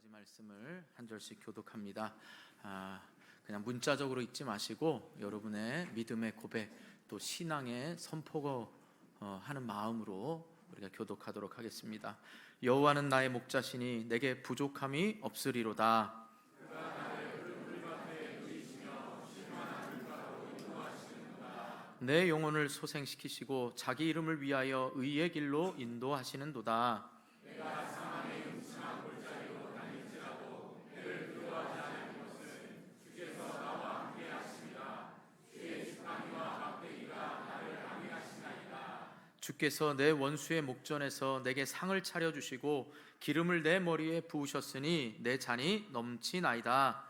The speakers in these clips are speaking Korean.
가지 말씀을 한 절씩 교독합니다. 그냥 문자적으로 읽지 마시고 여러분의 믿음의 고백 또 신앙의 선포가 하는 마음으로 우리가 교독하도록 하겠습니다. 여호와는 나의 목자시니 내게 부족함이 없으리로다. 내 영혼을 소생시키시고 자기 이름을 위하여 의의 길로 인도하시는도다. 주께서 내 원수의 목전에서 내게 상을 차려주시고 기름을 내 머리에 부으셨으니 내 잔이 넘치나이다.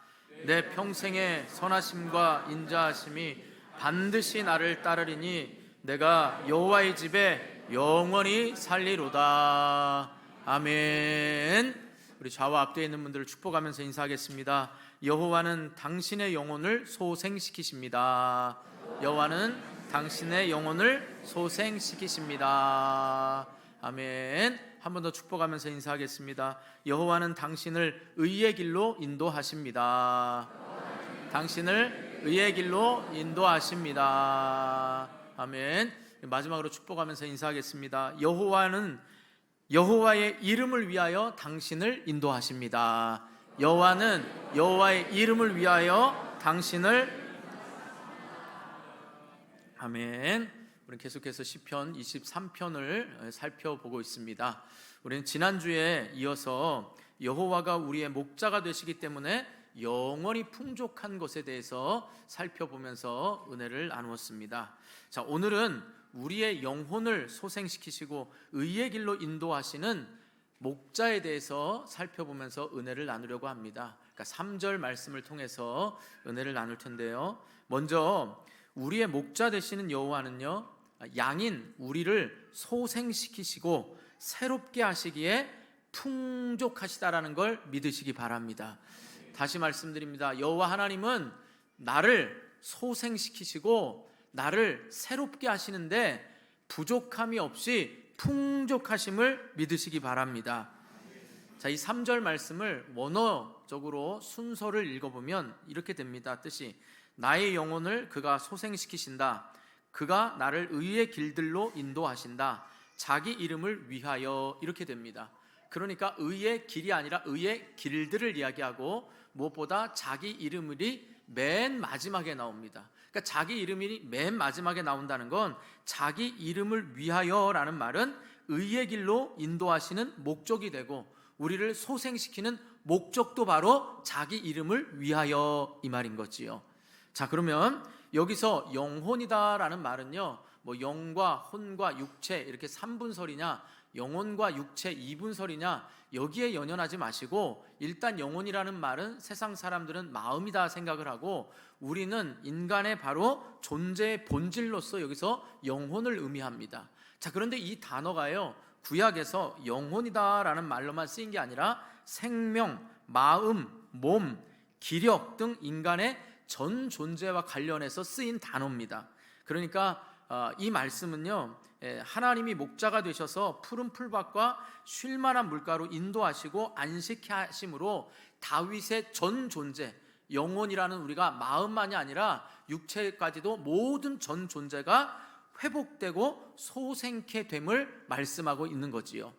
내 평생의 선하심과 인자하심이 반드시 나를 따르리니 내가 여호와의 집에 영원히 살리로다. 아멘. 우리 좌와 앞뒤에 있는 분들을 축복하면서 인사하겠습니다. 여호와는 당신의 영혼을 소생시키십니다. 여호와는 당신의 영혼을 소생시키십니다. 아멘. 한 번 더 축복하면서 인사하겠습니다. 여호와는 당신을 의의 길로 인도하십니다. 당신을 의의 길로 인도하십니다. 아멘. 마지막으로 축복하면서 인사하겠습니다. 여호와는 여호와의 이름을 위하여 당신을 인도하십니다. 여호와는 여호와의 이름을 위하여 당신을 아멘. 우리는 계속해서 시편 23편을 살펴보고 있습니다. 우리는 지난주에 이어서 여호와가 우리의 목자가 되시기 때문에 영원히 풍족한 것에 대해서 살펴보면서 은혜를 나누었습니다. 자, 오늘은 우리의 영혼을 소생시키시고 의의 길로 인도하시는 목자에 대해서 살펴보면서 은혜를 나누려고 합니다. 그러니까 3절 말씀을 통해서 은혜를 나눌 텐데요. 먼저 우리의 목자 되시는 여호와는요, 양인 우리를 소생시키시고 새롭게 하시기에 풍족하시다라는 걸 믿으시기 바랍니다. 다시 말씀드립니다. 여호와 하나님은 나를 소생시키시고 나를 새롭게 하시는데 부족함이 없이 풍족하심을 믿으시기 바랍니다. 자, 이 3절 말씀을 원어적으로 순서를 읽어보면 이렇게 됩니다. 뜻이 나의 영혼을 그가 소생시키신다. 그가 나를 의의 길들로 인도하신다. 자기 이름을 위하여 이렇게 됩니다. 그러니까 의의 길이 아니라 의의 길들을 이야기하고 무엇보다 자기 이름이 맨 마지막에 나옵니다. 그러니까 자기 이름이 맨 마지막에 나온다는 건 자기 이름을 위하여라는 말은 의의 길로 인도하시는 목적이 되고 우리를 소생시키는 목적도 바로 자기 이름을 위하여 이 말인 거지요. 자, 그러면 여기서 영혼이다라는 말은요, 뭐 영과 혼과 육체 이렇게 3분설이냐 영혼과 육체 2분설이냐 여기에 연연하지 마시고 일단 영혼이라는 말은 세상 사람들은 마음이다 생각을 하고 우리는 인간의 바로 존재의 본질로서 여기서 영혼을 의미합니다. 자, 그런데 이 단어가요 구약에서 영혼이다라는 말로만 쓰인 게 아니라 생명, 마음, 몸, 기력 등 인간의 전 존재와 관련해서 쓰인 단어입니다. 그러니까 이 말씀은요, 하나님이 목자가 되셔서 푸른 풀밭과 쉴만한 물가로 인도하시고 안식케 하심으로 다윗의 전 존재, 영혼이라는 우리가 마음만이 아니라 육체까지도 모든 전 존재가 회복되고 소생케 됨을 말씀하고 있는 거지요.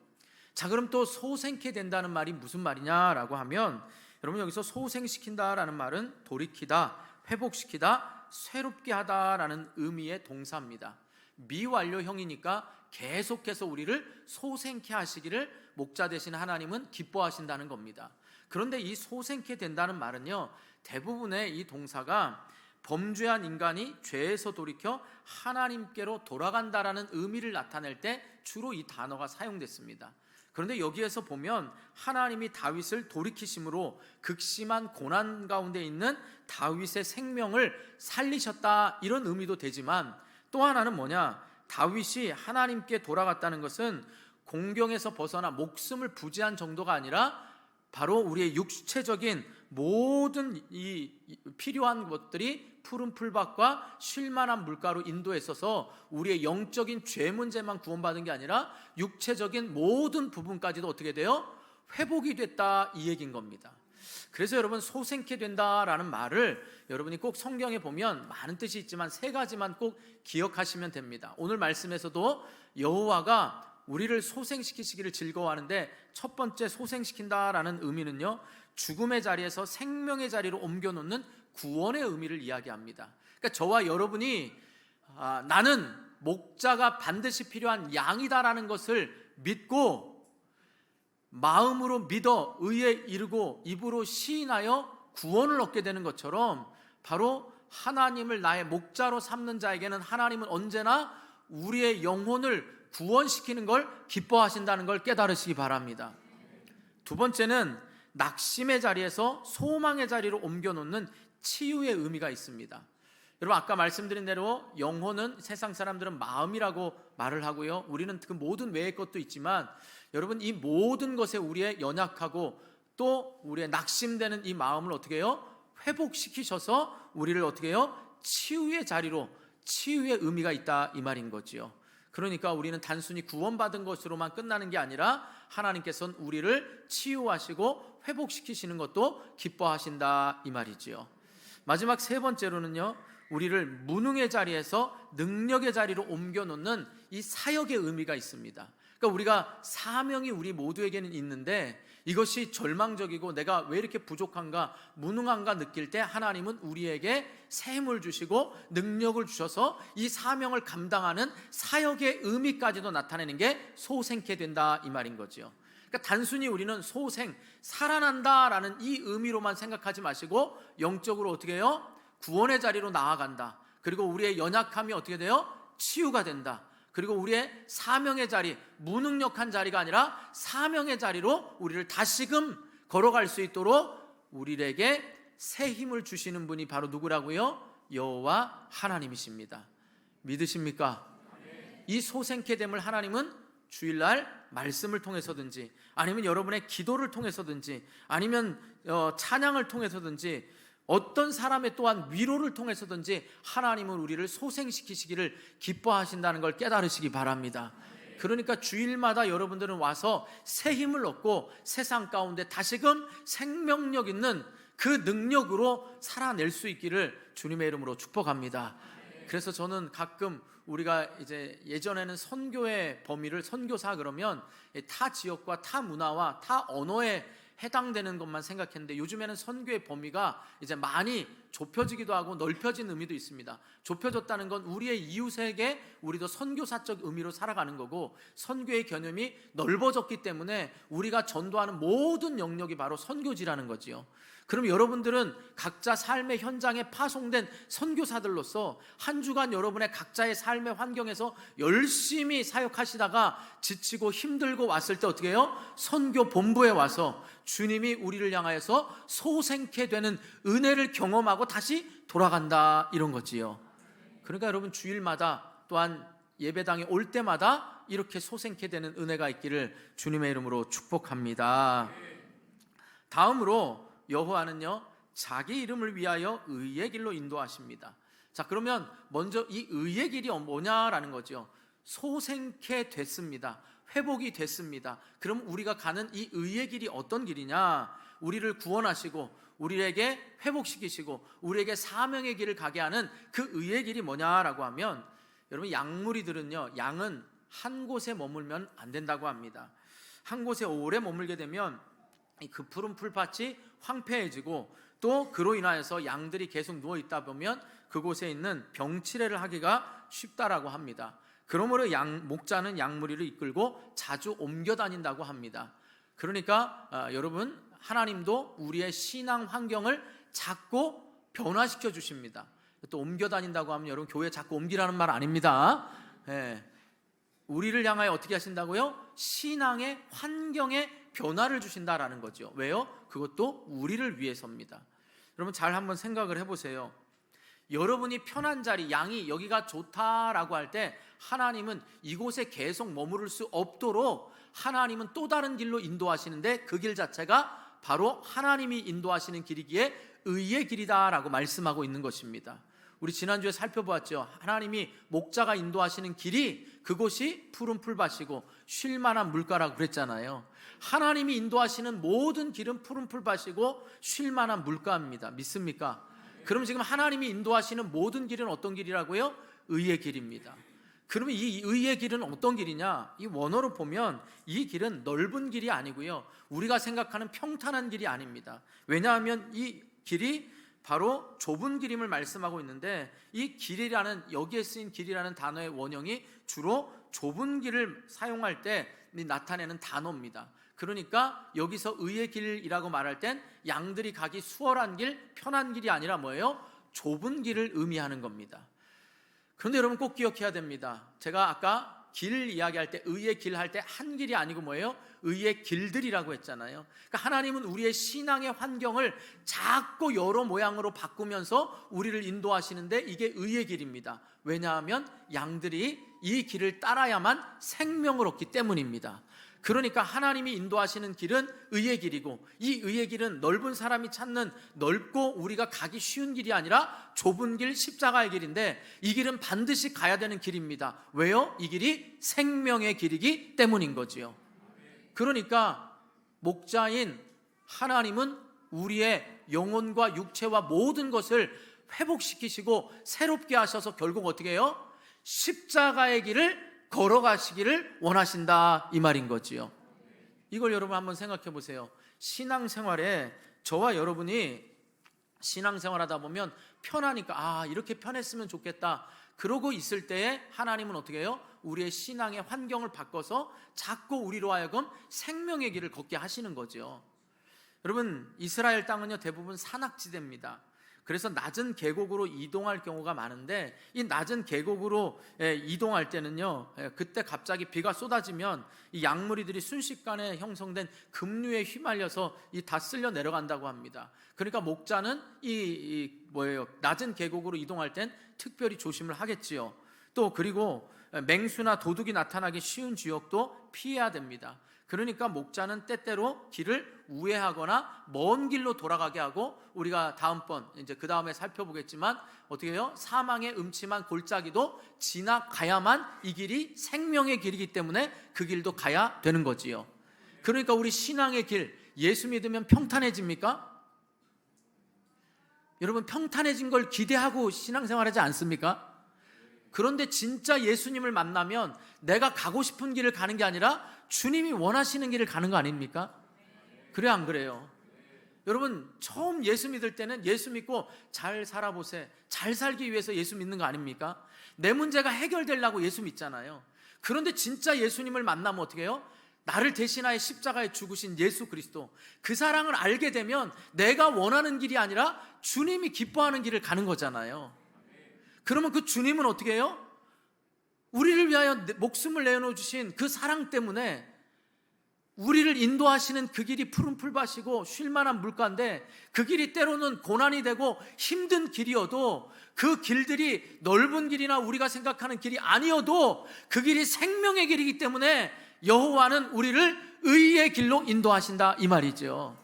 자, 그럼 또 소생케 된다는 말이 무슨 말이냐라고 하면 여러분 여기서 소생시킨다라는 말은 돌이키다, 회복시키다, 새롭게 하다라는 의미의 동사입니다. 미완료형이니까 계속해서 우리를 소생케 하시기를 목자 되신 하나님은 기뻐하신다는 겁니다. 그런데 이 소생케 된다는 말은요 대부분의 이 동사가 범죄한 인간이 죄에서 돌이켜 하나님께로 돌아간다라는 의미를 나타낼 때 주로 이 단어가 사용됐습니다. 그런데 여기에서 보면 하나님이 다윗을 돌이키심으로 극심한 고난 가운데 있는 다윗의 생명을 살리셨다 이런 의미도 되지만 또 하나는 뭐냐, 다윗이 하나님께 돌아갔다는 것은 공경에서 벗어나 목숨을 부지한 정도가 아니라 바로 우리의 육체적인 모든 이 필요한 것들이 푸른 풀밭과 쉴만한 물가로 인도했어서 우리의 영적인 죄 문제만 구원받은 게 아니라 육체적인 모든 부분까지도 어떻게 돼요? 회복이 됐다 이 얘기인 겁니다. 그래서 여러분 소생케 된다라는 말을 여러분이 꼭 성경에 보면 많은 뜻이 있지만 세 가지만 꼭 기억하시면 됩니다. 오늘 말씀에서도 여호와가 우리를 소생시키시기를 즐거워하는데 첫 번째 소생시킨다라는 의미는요, 죽음의 자리에서 생명의 자리로 옮겨놓는 구원의 의미를 이야기합니다. 그러니까 저와 여러분이 나는 목자가 반드시 필요한 양이다라는 것을 믿고 마음으로 믿어 의에 이르고 입으로 시인하여 구원을 얻게 되는 것처럼 바로 하나님을 나의 목자로 삼는 자에게는 하나님은 언제나 우리의 영혼을 구원시키는 걸 기뻐하신다는 걸 깨달으시기 바랍니다. 두 번째는 낙심의 자리에서 소망의 자리로 옮겨놓는 치유의 의미가 있습니다. 여러분 아까 말씀드린 대로 영혼은 세상 사람들은 마음이라고 말을 하고요, 우리는 그 모든 외의 것도 있지만 여러분 이 모든 것에 우리의 연약하고 또 우리의 낙심되는 이 마음을 어떻게 해요? 회복시키셔서 우리를 어떻게 해요? 치유의 자리로, 치유의 의미가 있다 이 말인 거지요. 그러니까 우리는 단순히 구원받은 것으로만 끝나는 게 아니라 하나님께서는 우리를 치유하시고 회복시키시는 것도 기뻐하신다 이 말이지요. 마지막 세 번째로는요, 우리를 무능의 자리에서 능력의 자리로 옮겨놓는 이 사역의 의미가 있습니다. 그러니까 우리가 사명이 우리 모두에게는 있는데 이것이 절망적이고 내가 왜 이렇게 부족한가, 무능한가 느낄 때 하나님은 우리에게 새 힘을 주시고 능력을 주셔서 이 사명을 감당하는 사역의 의미까지도 나타내는 게 소생케 된다 이 말인 거죠. 그러니까 단순히 우리는 소생, 살아난다라는 이 의미로만 생각하지 마시고 영적으로 어떻게 해요? 구원의 자리로 나아간다. 그리고 우리의 연약함이 어떻게 돼요? 치유가 된다. 그리고 우리의 사명의 자리, 무능력한 자리가 아니라 사명의 자리로 우리를 다시금 걸어갈 수 있도록 우리에게 새 힘을 주시는 분이 바로 누구라고요? 여호와 하나님이십니다. 믿으십니까? 이 소생케 됨을 하나님은 주일날 말씀을 통해서든지 아니면 여러분의 기도를 통해서든지 아니면 찬양을 통해서든지 어떤 사람의 또한 위로를 통해서든지 하나님은 우리를 소생시키시기를 기뻐하신다는 걸 깨달으시기 바랍니다. 그러니까 주일마다 여러분들은 와서 새 힘을 얻고 세상 가운데 다시금 생명력 있는 그 능력으로 살아낼 수 있기를 주님의 이름으로 축복합니다. 그래서 저는 가끔 우리가 이제 예전에는 선교의 범위를 선교사 그러면 타 지역과 타 문화와 타 언어에 해당되는 것만 생각했는데 요즘에는 선교의 범위가 이제 많이 좁혀지기도 하고 넓혀진 의미도 있습니다. 좁혀졌다는 건 우리의 이웃에게 우리도 선교사적 의미로 살아가는 거고, 선교의 개념이 넓어졌기 때문에 우리가 전도하는 모든 영역이 바로 선교지라는 거지요. 그럼 여러분들은 각자 삶의 현장에 파송된 선교사들로서 한 주간 여러분의 각자의 삶의 환경에서 열심히 사역하시다가 지치고 힘들고 왔을 때 어떻게 해요? 선교 본부에 와서 주님이 우리를 향하여서 소생케 되는 은혜를 경험하고 다시 돌아간다 이런 거지요. 그러니까 여러분 주일마다 또한 예배당에 올 때마다 이렇게 소생케 되는 은혜가 있기를 주님의 이름으로 축복합니다. 다음으로 여호와는요 자기 이름을 위하여 의의 길로 인도하십니다. 자, 그러면 먼저 이 의의 길이 뭐냐라는 거죠. 소생케 됐습니다. 회복이 됐습니다. 그럼 우리가 가는 이 의의 길이 어떤 길이냐? 우리를 구원하시고 우리에게 회복시키시고 우리에게 사명의 길을 가게 하는 그 의의 길이 뭐냐라고 하면, 여러분 양무리들은요, 양은 한 곳에 머물면 안 된다고 합니다. 한 곳에 오래 머물게 되면 그 푸른 풀밭이 황폐해지고 또 그로 인하여서 양들이 계속 누워 있다 보면 그곳에 있는 병치레를 하기가 쉽다라고 합니다. 그러므로 목자는 양무리를 이끌고 자주 옮겨 다닌다고 합니다. 그러니까 여러분 하나님도 우리의 신앙 환경을 자꾸 변화시켜 주십니다. 또 옮겨 다닌다고 하면 여러분 교회 자꾸 옮기라는 말 아닙니다. 우리를 향하여 어떻게 하신다고요? 신앙의 환경에 변화를 주신다라는 거죠. 왜요? 그것도 우리를 위해서입니다. 여러분 잘 한번 생각을 해보세요. 여러분이 편한 자리, 양이 여기가 좋다라고 할 때 하나님은 이곳에 계속 머무를 수 없도록 하나님은 또 다른 길로 인도하시는데 그 길 자체가 바로 하나님이 인도하시는 길이기에 의의 길이다라고 말씀하고 있는 것입니다. 우리 지난주에 살펴보았죠. 하나님이 목자가 인도하시는 길이 그곳이 푸른 풀밭이고 쉴 만한 물가라고 그랬잖아요. 하나님이 인도하시는 모든 길은 푸른 풀밭이고 쉴 만한 물가입니다. 믿습니까? 그럼 지금 하나님이 인도하시는 모든 길은 어떤 길이라고요? 의의 길입니다. 그러면 이 의의 길은 어떤 길이냐? 이 원어로 보면 이 길은 넓은 길이 아니고요, 우리가 생각하는 평탄한 길이 아닙니다. 왜냐하면 이 길이 바로 좁은 길임을 말씀하고 있는데, 이 길이라는, 여기에 쓰인 길이라는 단어의 원형이 주로 좁은 길을 사용할 때 나타내는 단어입니다. 그러니까 여기서 의의 길이라고 말할 땐 양들이 가기 수월한 길, 편한 길이 아니라 뭐예요? 좁은 길을 의미하는 겁니다. 그런데 여러분 꼭 기억해야 됩니다. 제가 아까 길 이야기할 때, 의의 길 할 때 한 길이 아니고 뭐예요? 의의 길들이라고 했잖아요. 그러니까 하나님은 우리의 신앙의 환경을 작고 여러 모양으로 바꾸면서 우리를 인도하시는데, 이게 의의 길입니다. 왜냐하면 양들이 이 길을 따라야만 생명을 얻기 때문입니다. 그러니까 하나님이 인도하시는 길은 의의 길이고, 이 의의 길은 넓은 사람이 찾는 넓고 우리가 가기 쉬운 길이 아니라 좁은 길, 십자가의 길인데, 이 길은 반드시 가야 되는 길입니다. 왜요? 이 길이 생명의 길이기 때문인 거지요. 그러니까 목자인 하나님은 우리의 영혼과 육체와 모든 것을 회복시키시고 새롭게 하셔서 결국 어떻게 해요? 십자가의 길을 걸어가시기를 원하신다, 이 말인 거지요. 이걸 여러분 한번 생각해 보세요. 신앙생활에 저와 여러분이 신앙생활하다 보면 편하니까 이렇게 편했으면 좋겠다 그러고 있을 때에 하나님은 어떻게 해요? 우리의 신앙의 환경을 바꿔서 자꾸 우리로 하여금 생명의 길을 걷게 하시는 거죠. 여러분, 이스라엘 땅은요 대부분 산악지대입니다. 그래서 낮은 계곡으로 이동할 경우가 많은데, 이 낮은 계곡으로 이동할 때는요, 그때 갑자기 비가 쏟아지면 이 양무리들이 순식간에 형성된 급류에 휘말려서 다 쓸려 내려간다고 합니다. 그러니까 목자는 낮은 계곡으로 이동할 땐 특별히 조심을 하겠지요. 또 그리고 맹수나 도둑이 나타나기 쉬운 지역도 피해야 됩니다. 그러니까 목자는 때때로 길을 우회하거나 먼 길로 돌아가게 하고, 우리가 다음번 이제 그 다음에 살펴보겠지만 어떻게 해요? 사망의 음침한 골짜기도 지나가야만 이 길이 생명의 길이기 때문에 그 길도 가야 되는 거지요. 그러니까 우리 신앙의 길, 예수 믿으면 평탄해집니까? 여러분, 평탄해진 걸 기대하고 신앙생활하지 않습니까? 그런데 진짜 예수님을 만나면 내가 가고 싶은 길을 가는 게 아니라 주님이 원하시는 길을 가는 거 아닙니까? 그래, 안 그래요? 여러분, 처음 예수 믿을 때는 예수 믿고 잘 살아보세, 잘 살기 위해서 예수 믿는 거 아닙니까? 내 문제가 해결되려고 예수 믿잖아요. 그런데 진짜 예수님을 만나면 어떻게 해요? 나를 대신하여 십자가에 죽으신 예수 그리스도, 그 사랑을 알게 되면 내가 원하는 길이 아니라 주님이 기뻐하는 길을 가는 거잖아요. 그러면 그 주님은 어떻게 해요? 우리를 위하여 목숨을 내어놓으신 그 사랑 때문에 우리를 인도하시는 그 길이 푸른 풀밭이고 쉴만한 물가인데, 그 길이 때로는 고난이 되고 힘든 길이어도, 그 길들이 넓은 길이나 우리가 생각하는 길이 아니어도 그 길이 생명의 길이기 때문에 여호와는 우리를 의의 길로 인도하신다, 이 말이죠.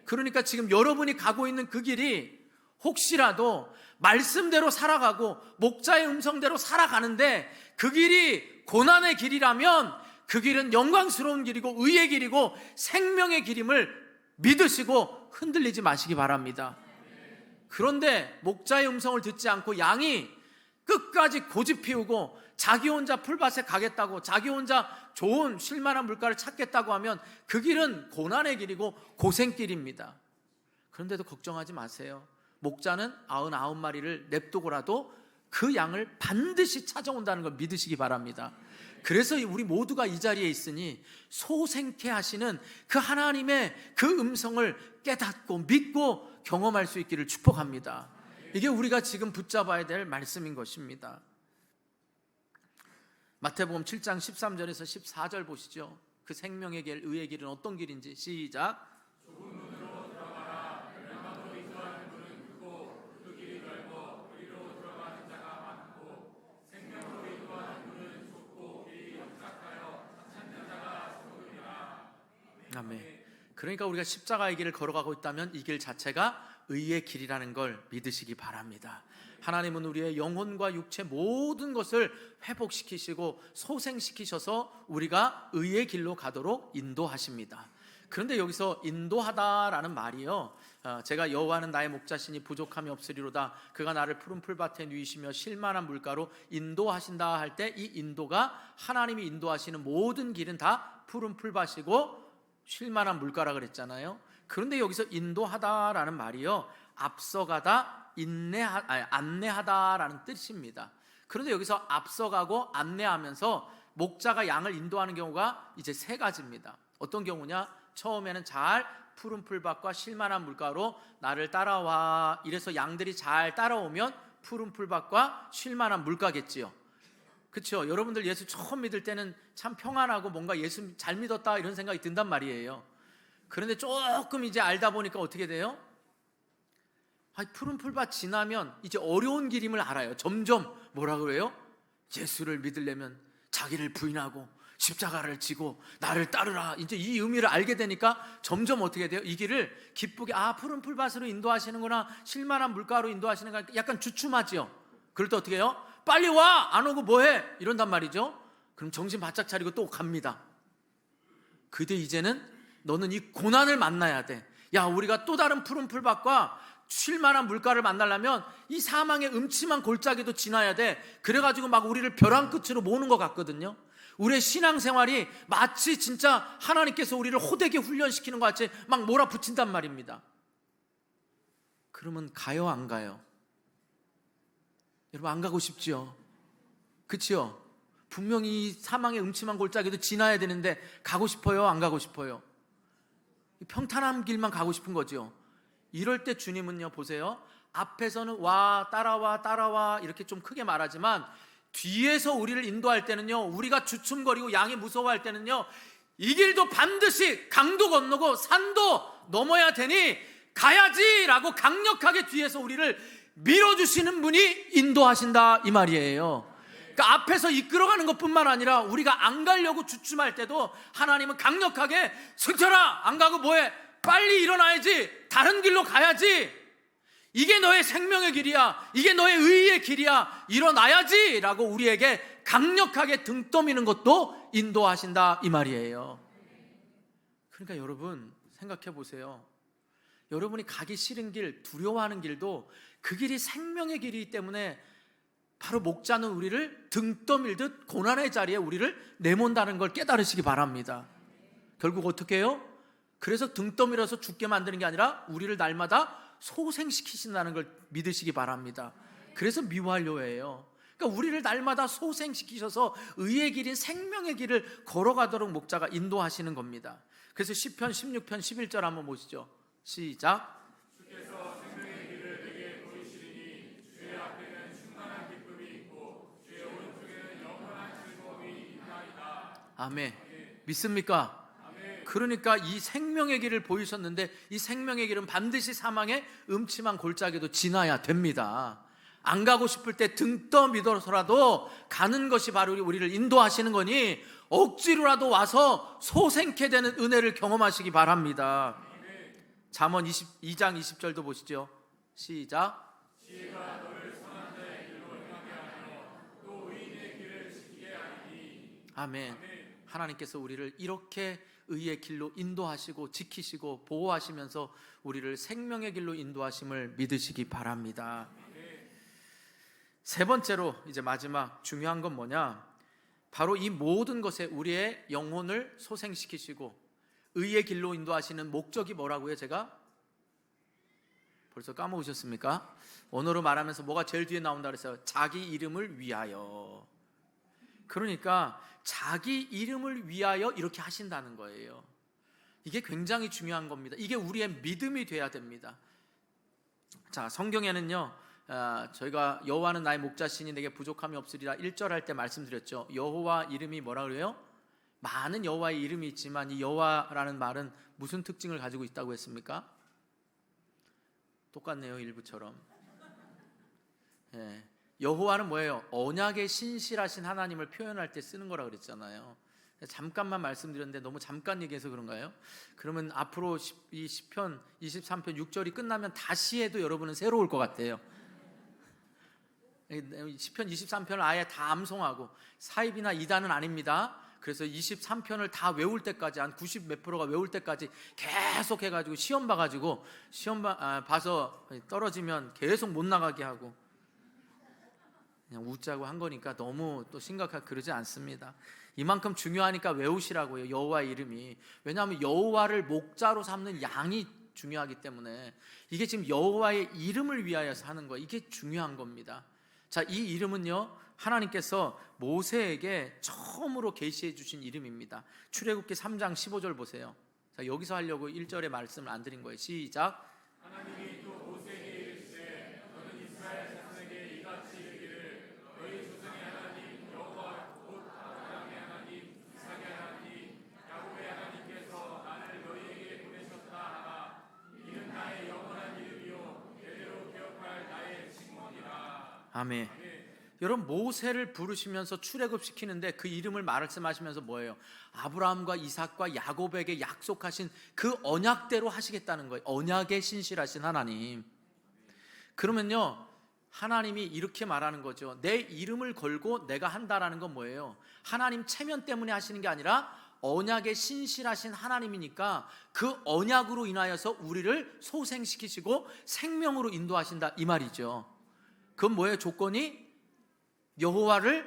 그러니까 지금 여러분이 가고 있는 그 길이 혹시라도 말씀대로 살아가고 목자의 음성대로 살아가는데 그 길이 고난의 길이라면 그 길은 영광스러운 길이고 의의 길이고 생명의 길임을 믿으시고 흔들리지 마시기 바랍니다. 그런데 목자의 음성을 듣지 않고 양이 끝까지 고집 피우고 자기 혼자 풀밭에 가겠다고, 자기 혼자 좋은 쉴만한 물가를 찾겠다고 하면 그 길은 고난의 길이고 고생길입니다. 그런데도 걱정하지 마세요. 목자는 99마리를 냅두고라도 그 양을 반드시 찾아온다는 걸 믿으시기 바랍니다. 그래서 우리 모두가 이 자리에 있으니 소생케 하시는 그 하나님의 그 음성을 깨닫고 믿고 경험할 수 있기를 축복합니다. 이게 우리가 지금 붙잡아야 될 말씀인 것입니다. 마태복음 7장 13절에서 14절 보시죠. 그 생명의 길, 의의 길은 어떤 길인지 시작. 아멘. 그러니까 우리가 십자가의 길을 걸어가고 있다면 이 길 자체가 의의 길이라는 걸 믿으시기 바랍니다. 하나님은 우리의 영혼과 육체 모든 것을 회복시키시고 소생시키셔서 우리가 의의 길로 가도록 인도하십니다. 그런데 여기서 인도하다라는 말이요, 제가 여호와는 나의 목자시니 부족함이 없으리로다, 그가 나를 푸른 풀밭에 누이시며 쉴만한 물가로 인도하신다 할 때 이 인도가 하나님이 인도하시는 모든 길은 다 푸른 풀밭이고 쉴만한 물가라 그랬잖아요. 그런데 여기서 인도하다라는 말이요, 앞서가다, 안내하다라는 뜻입니다. 그런데 여기서 앞서가고 안내하면서 목자가 양을 인도하는 경우가 이제 세 가지입니다. 어떤 경우냐? 처음에는 잘 푸른 풀밭과 쉴만한 물가로 나를 따라와, 이래서 양들이 잘 따라오면 푸른 풀밭과 쉴만한 물가겠지요. 그렇죠? 여러분들 예수 처음 믿을 때는 참 평안하고 뭔가 예수 잘 믿었다 이런 생각이 든단 말이에요. 그런데 조금 이제 알다 보니까 어떻게 돼요? 푸른 풀밭 지나면 이제 어려운 길임을 알아요. 점점 뭐라 그래요? 예수를 믿으려면 자기를 부인하고 십자가를 지고 나를 따르라, 이제 이 의미를 알게 되니까 점점 어떻게 돼요? 이 길을 기쁘게, 푸른 풀밭으로 인도하시는구나, 쉴만한 물가로 인도하시는구나, 약간 주춤하지요. 그럴 때 어떻게 해요? 빨리 와! 안 오고 뭐해? 이런단 말이죠. 그럼 정신 바짝 차리고 또 갑니다. 그때 이제는 너는 이 고난을 만나야 돼. 야, 우리가 또 다른 푸른 풀밭과 쉴만한 물가를 만나려면 이 사망의 음침한 골짜기도 지나야 돼. 그래가지고 막 우리를 벼랑 끝으로 모으는 것 같거든요. 우리의 신앙생활이 마치 진짜 하나님께서 우리를 호되게 훈련시키는 것 같이 막 몰아붙인단 말입니다. 그러면 가요, 안 가요? 여러분, 안 가고 싶지요? 그치요? 분명히 이 사망의 음침한 골짜기도 지나야 되는데 가고 싶어요, 안 가고 싶어요? 평탄한 길만 가고 싶은 거죠. 이럴 때 주님은요, 보세요, 앞에서는 와, 따라와 이렇게 좀 크게 말하지만 뒤에서 우리를 인도할 때는요, 우리가 주춤거리고 양이 무서워할 때는요, 이 길도 반드시 강도 건너고 산도 넘어야 되니 가야지 라고 강력하게 뒤에서 우리를 밀어주시는 분이 인도하신다 이 말이에요. 그러니까 앞에서 이끌어가는 것뿐만 아니라 우리가 안 가려고 주춤할 때도 하나님은 강력하게 승철아, 안 가고 뭐해? 빨리 일어나야지, 다른 길로 가야지, 이게 너의 생명의 길이야, 이게 너의 의의 길이야, 일어나야지 라고 우리에게 강력하게 등 떠미는 것도 인도하신다 이 말이에요. 그러니까 여러분 생각해 보세요. 여러분이 가기 싫은 길, 두려워하는 길도 그 길이 생명의 길이기 때문에 바로 목자는 우리를 등 떠밀듯 고난의 자리에 우리를 내몬다는 걸 깨달으시기 바랍니다. 결국 어떻게 해요? 그래서 등 떠밀어서 죽게 만드는 게 아니라 우리를 날마다 소생시키신다는 걸 믿으시기 바랍니다. 그래서 미완료 해요. 그러니까 우리를 날마다 소생시키셔서 의의 길인 생명의 길을 걸어가도록 목자가 인도하시는 겁니다. 그래서 시편 16편 11절 한번 보시죠. 시작. 주께서 생명의 길을 내게 보이시리니 주의 앞에는 충만한 기쁨이 있고 주의 오른쪽에는 영원한 즐거움이 있나이다. 아멘. 믿습니까? 그러니까 이 생명의 길을 보이셨는데 이 생명의 길은 반드시 사망의 음침한 골짜기도 지나야 됩니다. 안 가고 싶을 때 등 떠밀어서라도 가는 것이 바로 우리를 인도하시는 거니 억지로라도 와서 소생케 되는 은혜를 경험하시기 바랍니다. 잠언 22장 20절도 보시죠. 시작. 지혜가 너를 선한 자의 길로 행하게 하며 또 의인의 길을 지키게 하리니. 아멘. 하나님께서 우리를 이렇게 의의 길로 인도하시고 지키시고 보호하시면서 우리를 생명의 길로 인도하심을 믿으시기 바랍니다. 세 번째로 이제 마지막 중요한 건 뭐냐? 바로 이 모든 것에 우리의 영혼을 소생시키시고 의의 길로 인도하시는 목적이 뭐라고요? 제가 벌써 까먹으셨습니까? 언어로 말하면서 뭐가 제일 뒤에 나온다 그랬어요? 자기 이름을 위하여. 그러니까 자기 이름을 위하여 이렇게 하신다는 거예요. 이게 굉장히 중요한 겁니다. 이게 우리의 믿음이 돼야 됩니다. 자, 성경에는요, 저희가 여호와는 나의 목자시니 내게 부족함이 없으리라 1절 할 때 말씀드렸죠. 여호와 이름이 뭐라 그래요? 많은 여호와의 이름이 있지만 이 여호와라는 말은 무슨 특징을 가지고 있다고 했습니까? 똑같네요, 일부처럼. 여호와는 뭐예요? 언약의 신실하신 하나님을 표현할 때 쓰는 거라 그랬잖아요. 잠깐만 말씀드렸는데 너무 잠깐 얘기해서 그런가요? 그러면 앞으로 이 시편 23편 6절이 끝나면 다시 해도 여러분은 새로울 것 같아요. 시편 23편을 아예 다 암송하고, 사입이나 이단은 아닙니다. 그래서 23편을 다 외울 때까지, 한 90 몇 프로가 외울 때까지 계속 해가지고 시험 봐가지고, 봐서 떨어지면 계속 못 나가게 하고, 그냥 웃자고 한 거니까 너무 또 심각하게 그러지 않습니다. 이만큼 중요하니까 외우시라고요, 여호와의 이름이. 왜냐하면 여호와를 목자로 삼는 양이 중요하기 때문에, 이게 지금 여호와의 이름을 위하여서 하는 거예요. 이게 중요한 겁니다. 자, 이 이름은요, 하나님께서 모세에게 처음으로 계시해 주신 이름입니다. 출애굽기 3장 15절 보세요. 자, 여기서 하려고 1절의 말씀을 안 드린 거예요. 시작. 하나님이 또 모세에게 이르시되 너는 이스라엘 자손에게 이같이 이르기를 너희 조상의 하나님 여호와 곧 아브라함의 하나님 이삭의 하나님 야곱의 하나님께서 나를 너희에게 보내셨다 하라. 이는 나의 영원한 이름이요 대대로 기억할 나의 징언이라. 아멘. 여러분, 모세를 부르시면서 출애굽시키는데 그 이름을 말씀하시면서 뭐예요? 아브라함과 이삭과 야곱에게 약속하신 그 언약대로 하시겠다는 거예요. 언약에 신실하신 하나님. 그러면요, 하나님이 이렇게 말하는 거죠. 내 이름을 걸고 내가 한다라는 건 뭐예요? 하나님 체면 때문에 하시는 게 아니라 언약에 신실하신 하나님이니까 그 언약으로 인하여서 우리를 소생시키시고 생명으로 인도하신다, 이 말이죠. 그건 뭐예요? 조건이 여호와를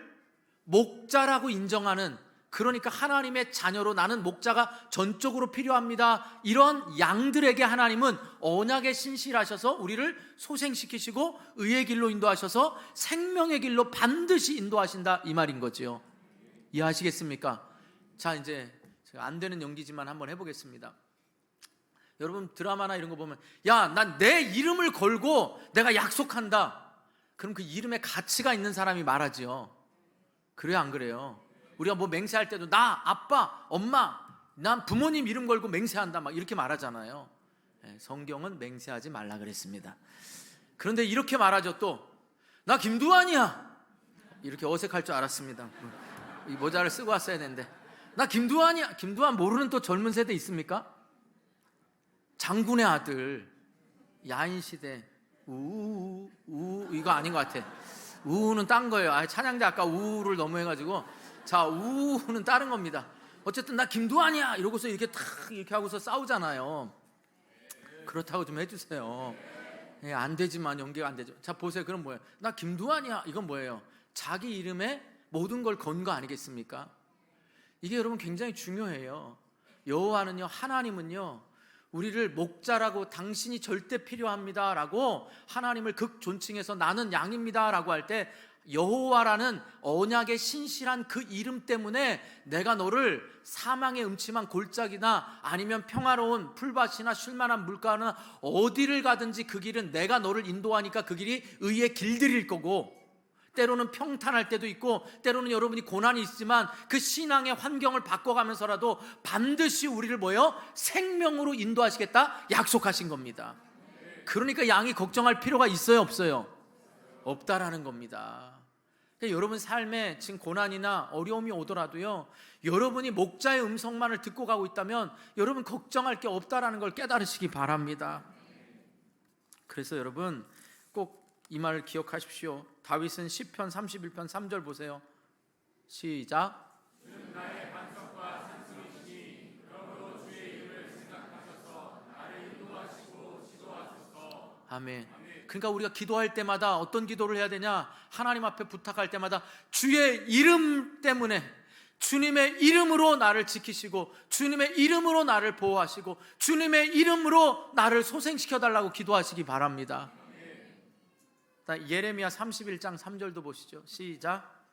목자라고 인정하는, 그러니까 하나님의 자녀로 나는 목자가 전적으로 필요합니다, 이런 양들에게 하나님은 언약에 신실하셔서 우리를 소생시키시고 의의 길로 인도하셔서 생명의 길로 반드시 인도하신다, 이 말인 거죠. 이해하시겠습니까? 자, 이제 제가 안 되는 연기지만 한번 해보겠습니다. 여러분, 드라마나 이런 거 보면, 야, 난 내 이름을 걸고 내가 약속한다, 그럼 그 이름에 가치가 있는 사람이 말하지요. 그래요, 안 그래요? 우리가 뭐 맹세할 때도 나, 아빠, 엄마, 난 부모님 이름 걸고 맹세한다, 막 이렇게 말하잖아요. 성경은 맹세하지 말라 그랬습니다. 그런데 이렇게 말하죠. 또 나 김두한이야, 이렇게 어색할 줄 알았습니다. 이 모자를 쓰고 왔어야 되는데, 나 김두한이야. 김두한 모르는 또 젊은 세대 있습니까? 장군의 아들, 야인시대, 우우 이거 아닌 것 같아. 우우는 딴 거예요. 찬양대 아까 우우를 너무 해가지고, 자, 우우는 다른 겁니다. 어쨌든 나 김두한이야 이러고서 이렇게 탁 이렇게 하고서 싸우잖아요. 그렇다고 좀 해주세요. 안 되지만, 연기가 안 되죠. 자, 보세요. 그럼 뭐예요? 나 김두한이야, 이건 뭐예요? 자기 이름에 모든 걸 건 거 아니겠습니까? 이게 여러분 굉장히 중요해요. 여호와는요, 하나님은요, 우리를 목자라고, 당신이 절대 필요합니다라고 하나님을 극존칭해서 나는 양입니다라고 할 때, 여호와라는 언약의 신실한 그 이름 때문에 내가 너를 사망의 음침한 골짜기나 아니면 평화로운 풀밭이나 쉴만한 물가나 어디를 가든지 그 길은 내가 너를 인도하니까 그 길이 의의 길들일 거고, 때로는 평탄할 때도 있고 때로는 여러분이 고난이 있지만 그 신앙의 환경을 바꿔가면서라도 반드시 우리를 뭐예요? 생명으로 인도하시겠다 약속하신 겁니다. 그러니까 양이 걱정할 필요가 있어요, 없어요? 없다라는 겁니다. 그러니까 여러분 삶에 지금 고난이나 어려움이 오더라도요, 여러분이 목자의 음성만을 듣고 가고 있다면 여러분 걱정할 게 없다라는 걸 깨달으시기 바랍니다. 그래서 여러분 꼭 이 말을 기억하십시오. 다윗은 시편 31편 3절 보세요. 시작. 주는 나의 반석과 산성이시니 그러므로 주의 이름을 생각하셔서 나를 인도하시고 지도하소서. 아멘. 그러니까 우리가 기도할 때마다 어떤 기도를 해야 되냐? 하나님 앞에 부탁할 때마다 주의 이름 때문에, 주님의 이름으로 나를 지키시고 주님의 이름으로 나를 보호하시고 주님의 이름으로 나를 소생시켜달라고 기도하시기 바랍니다. 예레미야 31장 3절도 보시죠. 시작.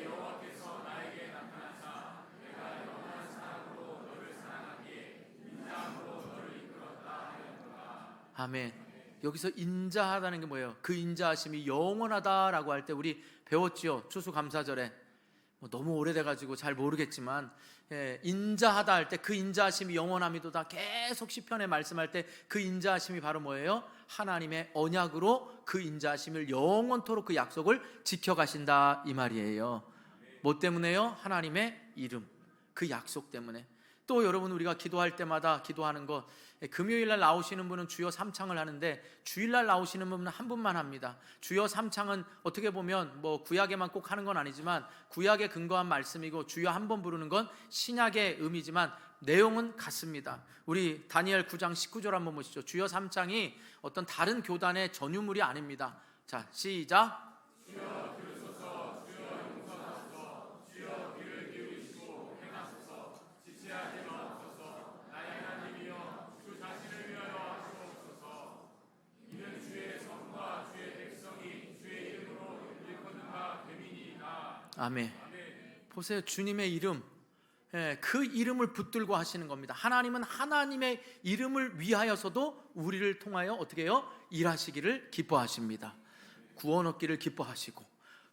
여호와께서 나에게 나타나사 내가 영원한 사랑으로 너를 사랑하기에 인자함으로 너를 이끌었다 하였노라. 아멘. 여기서 인자하다는 게 뭐예요? 그 인자하심이 영원하다라고 할 때 우리 배웠지요. 추수감사절에. 너무 오래돼가지고 잘 모르겠지만, 인자하다 할 때 그 인자하심이 영원함이도다 계속 시편에 말씀할 때 그 인자하심이 바로 뭐예요? 하나님의 언약으로 그 인자하심을 영원토록 그 약속을 지켜가신다, 이 말이에요. 뭐 때문에요? 하나님의 이름. 그 약속 때문에. 또 여러분, 우리가 기도할 때마다 기도하는 것, 금요일날 나오시는 분은 주여 삼창을 하는데 주일날 나오시는 분은 한 분만 합니다. 주여 삼창은 어떻게 보면 뭐 구약에만 꼭 하는 건 아니지만 구약에 근거한 말씀이고, 주여 한 번 부르는 건 신약의 의미지만 내용은 같습니다. 우리 다니엘 9장 19절 한번 보시죠. 주여 삼창이 어떤 다른 교단의 전유물이 아닙니다. 자, 시작. 아멘. 보세요, 주님의 이름, 그 이름을 붙들고 하시는 겁니다. 하나님은 하나님의 이름을 위하여서도 우리를 통하여 어떻게 해요? 일하시기를 기뻐하십니다. 구원 얻기를 기뻐하시고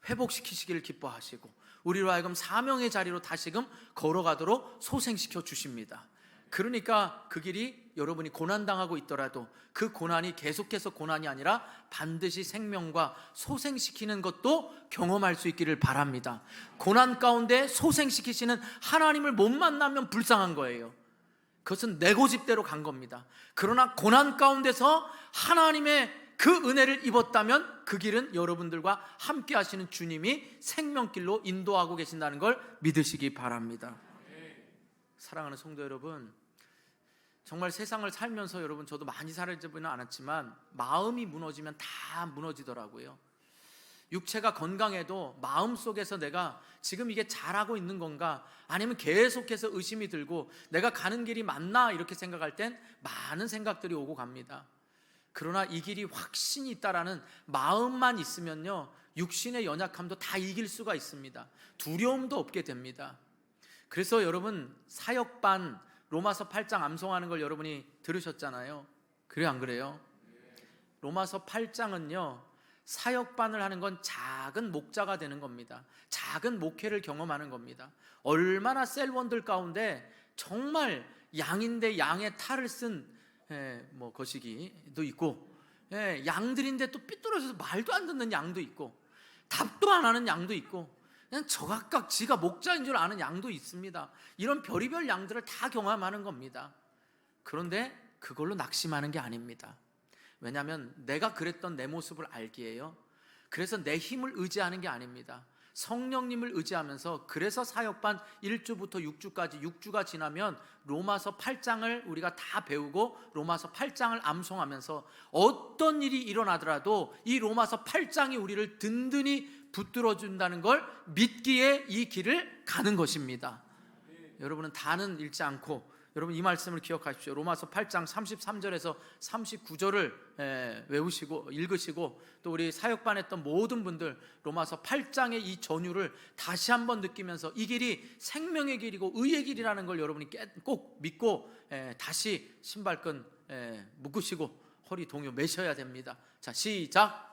회복시키시기를 기뻐하시고 우리로 하여금 사명의 자리로 다시금 걸어가도록 소생시켜 주십니다. 그러니까 그 길이 여러분이 고난당하고 있더라도 그 고난이 계속해서 고난이 아니라 반드시 생명과 소생시키는 것도 경험할 수 있기를 바랍니다. 고난 가운데 소생시키시는 하나님을 못 만나면 불쌍한 거예요. 그것은 내 고집대로 간 겁니다. 그러나 고난 가운데서 하나님의 그 은혜를 입었다면 그 길은 여러분들과 함께 하시는 주님이 생명길로 인도하고 계신다는 걸 믿으시기 바랍니다. 사랑하는 성도 여러분, 정말 세상을 살면서 여러분, 저도 많이 살아보지는 않았지만 마음이 무너지면 다 무너지더라고요. 육체가 건강해도 마음속에서 내가 지금 이게 잘하고 있는 건가, 아니면 계속해서 의심이 들고 내가 가는 길이 맞나 이렇게 생각할 땐 많은 생각들이 오고 갑니다. 그러나 이 길이 확신이 있다라는 마음만 있으면요, 육신의 연약함도 다 이길 수가 있습니다. 두려움도 없게 됩니다. 그래서 여러분, 사역반 로마서 8장 암송하는 걸 여러분이 들으셨잖아요. 그래요, 안 그래요? 로마서 8장은요, 사역반을 하는 건 작은 목자가 되는 겁니다. 작은 목회를 경험하는 겁니다. 얼마나 셀원들 가운데 정말 양인데 양의 탈을 쓴 거시기도 있고, 양들인데 또 삐뚤어져서 말도 안 듣는 양도 있고, 답도 안 하는 양도 있고, 그냥 저각각 지가 목자인 줄 아는 양도 있습니다. 이런 별의별 양들을 다 경험하는 겁니다. 그런데 그걸로 낙심하는 게 아닙니다. 왜냐하면 내가 그랬던 내 모습을 알기에요. 그래서 내 힘을 의지하는 게 아닙니다. 성령님을 의지하면서, 그래서 사역반 1주부터 6주까지 6주가 지나면 로마서 8장을 우리가 다 배우고 로마서 8장을 암송하면서 어떤 일이 일어나더라도 이 로마서 8장이 우리를 든든히 붙들어 준다는 걸 믿기에 이 길을 가는 것입니다. 여러분은 다는 읽지 않고 여러분 이 말씀을 기억하십시오. 로마서 8장 33절에서 39절을 외우시고 읽으시고, 또 우리 사역반 했던 모든 분들 로마서 8장의 이 전유를 다시 한번 느끼면서 이 길이 생명의 길이고 의의 길이라는 걸 여러분이 꼭 믿고 다시 신발끈 묶으시고 허리 동요 매셔야 됩니다. 자, 시작.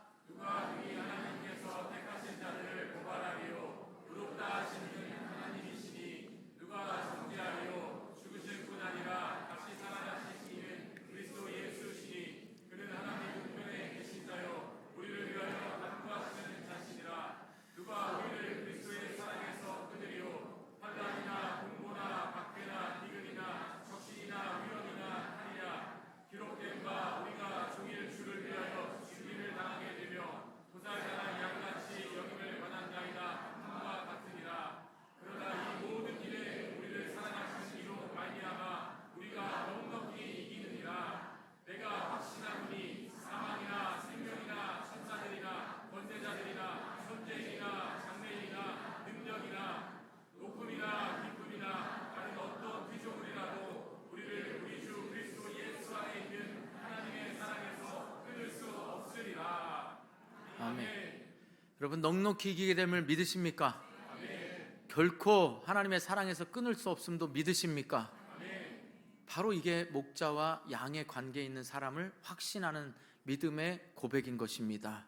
여러분, 넉넉히 이기게 됨을 믿으십니까? 아멘. 결코 하나님의 사랑에서 끊을 수 없음도 믿으십니까? 아멘. 바로 이게 목자와 양의 관계에 있는 사람을 확신하는 믿음의 고백인 것입니다.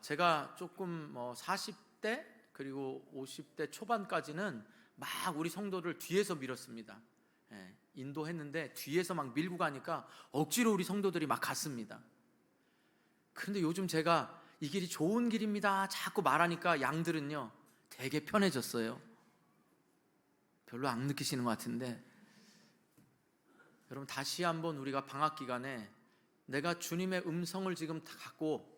제가 조금 40대 그리고 50대 초반까지는 막 우리 성도들 뒤에서 밀었습니다. 인도했는데 뒤에서 막 밀고 가니까 억지로 우리 성도들이 막 갔습니다. 그런데 요즘 제가 이 길이 좋은 길입니다 자꾸 말하니까 양들은요 되게 편해졌어요. 별로 안 느끼시는 것 같은데, 여러분 다시 한번 우리가 방학 기간에 내가 주님의 음성을 지금 다 갖고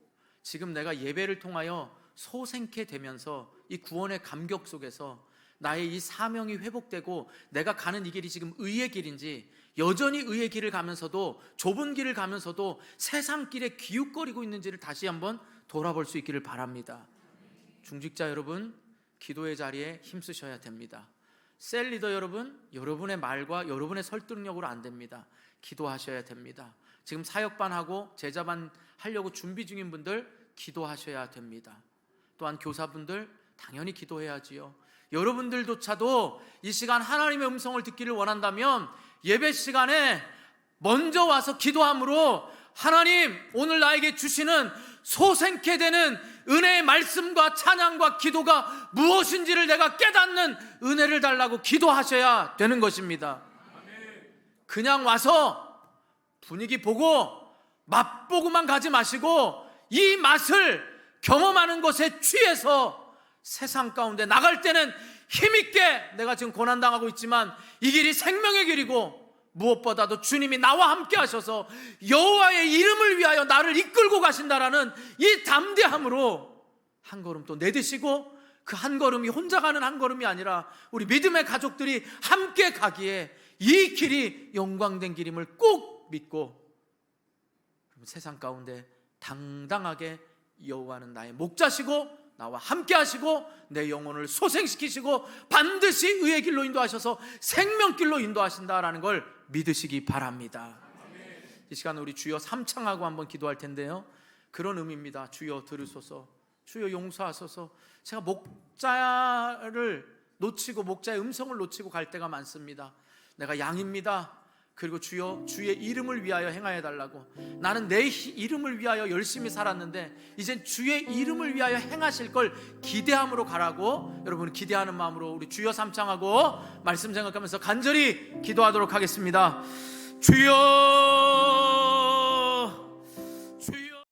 지금 내가 예배를 통하여 소생케 되면서 이 구원의 감격 속에서 나의 이 사명이 회복되고 내가 가는 이 길이 지금 의의 길인지, 여전히 의의 길을 가면서도 좁은 길을 가면서도 세상 길에 기웃거리고 있는지를 다시 한번 돌아볼 수 있기를 바랍니다. 중직자 여러분, 기도의 자리에 힘쓰셔야 됩니다. 셀 리더 여러분, 여러분의 말과 여러분의 설득력으로 안 됩니다. 기도하셔야 됩니다. 지금 사역반 하고 제자반 하려고 준비 중인 분들 기도하셔야 됩니다. 또한 교사분들 당연히 기도해야지요. 여러분들조차도 이 시간 하나님의 음성을 듣기를 원한다면 예배 시간에 먼저 와서 기도함으로 하나님 오늘 나에게 주시는 소생케 되는 은혜의 말씀과 찬양과 기도가 무엇인지를 내가 깨닫는 은혜를 달라고 기도하셔야 되는 것입니다. 그냥 와서 분위기 보고 맛보고만 가지 마시고 이 맛을 경험하는 것에 취해서 세상 가운데 나갈 때는 힘있게 내가 지금 고난당하고 있지만 이 길이 생명의 길이고 무엇보다도 주님이 나와 함께 하셔서 여호와의 이름을 위하여 나를 이끌고 가신다라는 이 담대함으로 한 걸음 또 내딛으시고, 그 한 걸음이 혼자 가는 한 걸음이 아니라 우리 믿음의 가족들이 함께 가기에 이 길이 영광된 길임을 꼭 믿고 세상 가운데 당당하게 여호와는 나의 목자시고 나와 함께 하시고 내 영혼을 소생시키시고 반드시 의의 길로 인도하셔서 생명길로 인도하신다라는 걸 믿으시기 바랍니다. 이 시간 우리 주여 삼창하고 한번 기도할 텐데요, 그런 의미입니다. 주여 들으소서, 주여 용서하소서. 제가 목자를 놓치고 목자의 음성을 놓치고 갈 때가 많습니다. 내가 양입니다. 그리고 주여 주의 이름을 위하여 행하여 달라고. 나는 내 이름을 위하여 열심히 살았는데 이젠 주의 이름을 위하여 행하실 걸 기대함으로 가라고, 여러분 기대하는 마음으로 우리 주여 삼창하고 말씀 생각하면서 간절히 기도하도록 하겠습니다. 주여 주여